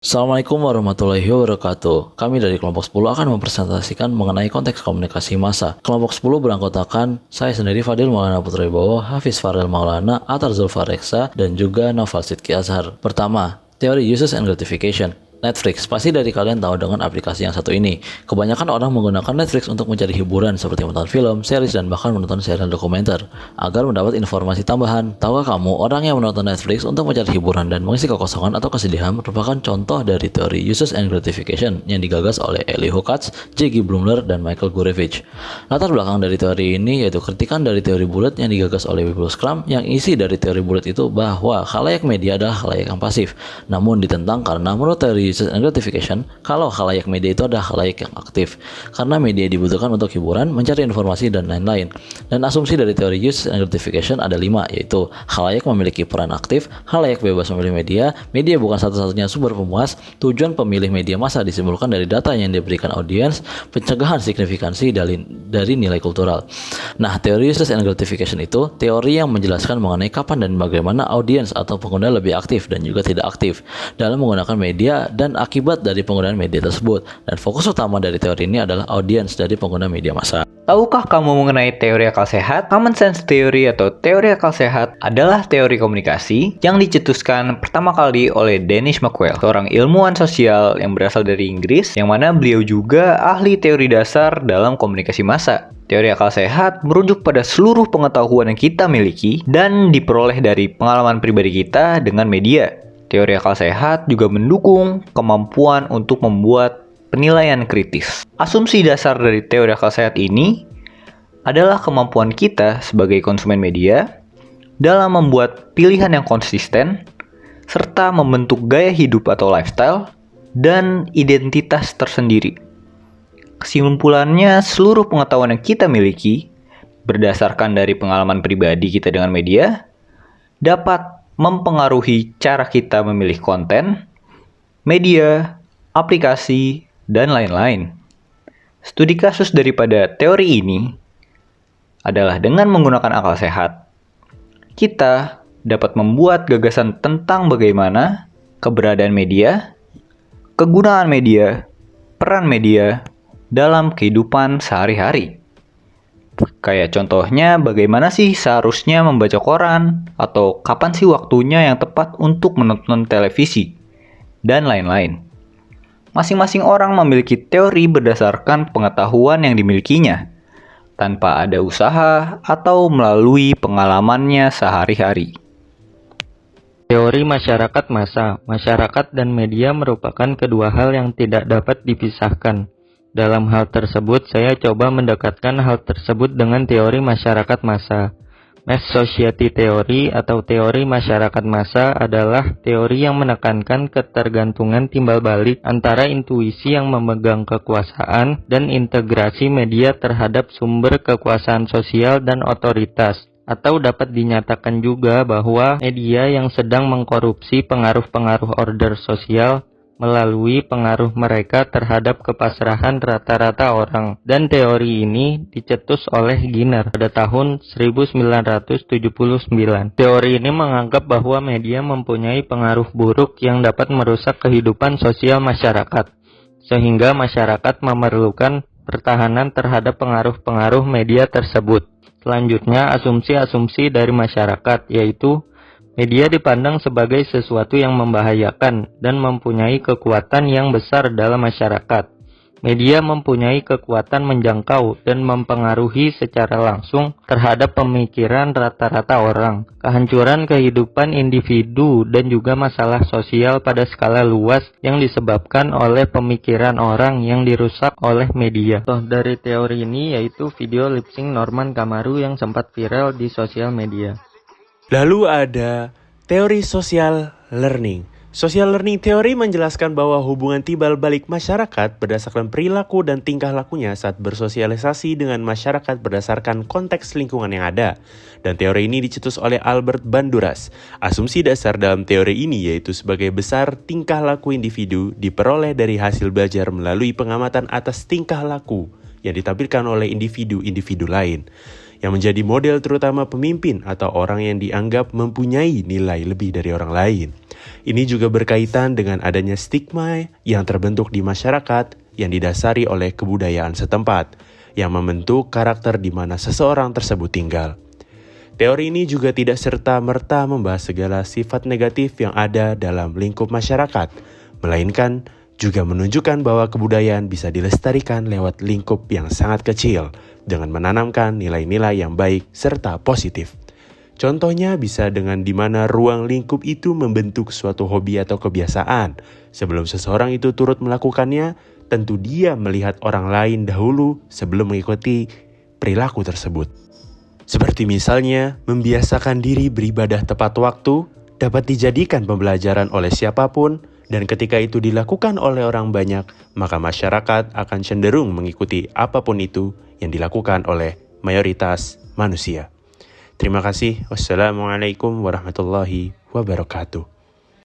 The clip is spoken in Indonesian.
Assalamualaikum warahmatullahi wabarakatuh. Kami dari kelompok 10 akan mempresentasikan mengenai konteks komunikasi massa. Kelompok 10 beranggotakan saya sendiri Fadil Maulana Putra Wibowo, Hafiz Farel Maulana, Atar Zulfa Reksa, dan juga Naufal Sidki Azhar. Pertama, teori uses and gratification. Netflix, pasti dari kalian tahu dengan aplikasi yang satu ini. Kebanyakan orang menggunakan Netflix untuk mencari hiburan seperti menonton film, series, dan bahkan menonton serial dokumenter agar mendapat informasi tambahan. Tahukah kamu, orang yang menonton Netflix untuk mencari hiburan dan mengisi kekosongan atau kesedihan merupakan contoh dari teori uses and gratification yang digagas oleh Elihu Katz, J.G. Blumler, dan Michael Gurevich. Latar belakang dari teori ini yaitu kritikan dari teori bulat yang digagas oleh Vibhull Scrum, yang isi dari teori bulat itu bahwa khalayak media adalah khalayak yang pasif, namun ditentang karena menurut teori uses and gratification, kalau khalayak media itu adalah khalayak yang aktif, karena media dibutuhkan untuk hiburan, mencari informasi, dan lain-lain. Dan asumsi dari teori uses and gratification ada 5, yaitu khalayak memiliki peran aktif, khalayak bebas memilih media, media bukan satu-satunya sumber pemuas, tujuan pemilih media massa disimpulkan dari data yang diberikan audiens, pencegahan signifikansi dari nilai kultural. Nah, teori uses and gratification itu teori yang menjelaskan mengenai kapan dan bagaimana audiens atau pengguna lebih aktif dan juga tidak aktif dalam menggunakan media dan akibat dari penggunaan media tersebut. Dan fokus utama dari teori ini adalah audiens dari pengguna media massa. Tahukah kamu mengenai teori akal sehat? Common sense theory atau teori akal sehat adalah teori komunikasi yang dicetuskan pertama kali oleh Dennis McQuell, seorang ilmuwan sosial yang berasal dari Inggris, yang mana beliau juga ahli teori dasar dalam komunikasi massa. Teori akal sehat merujuk pada seluruh pengetahuan yang kita miliki dan diperoleh dari pengalaman pribadi kita dengan media. Teori akal sehat juga mendukung kemampuan untuk membuat penilaian kritis. Asumsi dasar dari teori akal sehat ini adalah kemampuan kita sebagai konsumen media dalam membuat pilihan yang konsisten, serta membentuk gaya hidup atau lifestyle dan identitas tersendiri. Kesimpulannya, seluruh pengetahuan yang kita miliki berdasarkan dari pengalaman pribadi kita dengan media dapat mempengaruhi cara kita memilih konten, media, aplikasi, dan lain-lain. Studi kasus daripada teori ini adalah dengan menggunakan akal sehat, kita dapat membuat gagasan tentang bagaimana keberadaan media, kegunaan media, peran media dalam kehidupan sehari-hari. Kayak contohnya, bagaimana sih seharusnya membaca koran, atau kapan sih waktunya yang tepat untuk menonton televisi, dan lain-lain. Masing-masing orang memiliki teori berdasarkan pengetahuan yang dimilikinya, tanpa ada usaha atau melalui pengalamannya sehari-hari. Teori masyarakat massa, masyarakat dan media merupakan kedua hal yang tidak dapat dipisahkan. Dalam hal tersebut, saya coba mendekatkan hal tersebut dengan teori masyarakat massa. Mass Society Theory atau teori masyarakat massa adalah teori yang menekankan ketergantungan timbal balik antara intuisi yang memegang kekuasaan dan integrasi media terhadap sumber kekuasaan sosial dan otoritas. Atau dapat dinyatakan juga bahwa media yang sedang mengkorupsi pengaruh-pengaruh order sosial melalui pengaruh mereka terhadap kepasrahan rata-rata orang. Dan teori ini dicetus oleh Giner pada tahun 1979. Teori ini menganggap bahwa media mempunyai pengaruh buruk yang dapat merusak kehidupan sosial masyarakat, sehingga masyarakat memerlukan pertahanan terhadap pengaruh-pengaruh media tersebut. Selanjutnya, asumsi-asumsi dari masyarakat, yaitu media dipandang sebagai sesuatu yang membahayakan dan mempunyai kekuatan yang besar dalam masyarakat. Media mempunyai kekuatan menjangkau dan mempengaruhi secara langsung terhadap pemikiran rata-rata orang, kehancuran kehidupan individu, dan juga masalah sosial pada skala luas yang disebabkan oleh pemikiran orang yang dirusak oleh media. Contoh dari teori ini yaitu video lip sync Norman Kamaru yang sempat viral di sosial media. Lalu ada teori social learning. Social learning teori menjelaskan bahwa hubungan timbal balik masyarakat berdasarkan perilaku dan tingkah lakunya saat bersosialisasi dengan masyarakat berdasarkan konteks lingkungan yang ada. Dan teori ini dicetus oleh Albert Bandura. Asumsi dasar dalam teori ini yaitu sebagai besar tingkah laku individu diperoleh dari hasil belajar melalui pengamatan atas tingkah laku yang ditampilkan oleh individu-individu lain. yang menjadi model terutama pemimpin atau orang yang dianggap mempunyai nilai lebih dari orang lain. Ini juga berkaitan dengan adanya stigma yang terbentuk di masyarakat yang didasari oleh kebudayaan setempat, yang membentuk karakter di mana seseorang tersebut tinggal. Teori ini juga tidak serta-merta membahas segala sifat negatif yang ada dalam lingkup masyarakat, melainkan juga menunjukkan bahwa kebudayaan bisa dilestarikan lewat lingkup yang sangat kecil dengan menanamkan nilai-nilai yang baik serta positif. Contohnya bisa dengan di mana ruang lingkup itu membentuk suatu hobi atau kebiasaan. Sebelum seseorang itu turut melakukannya, tentu dia melihat orang lain dahulu sebelum mengikuti perilaku tersebut. Seperti misalnya, membiasakan diri beribadah tepat waktu dapat dijadikan pembelajaran oleh siapapun, dan ketika itu dilakukan oleh orang banyak, maka masyarakat akan cenderung mengikuti apapun itu yang dilakukan oleh mayoritas manusia. Terima kasih. Wassalamualaikum warahmatullahi wabarakatuh.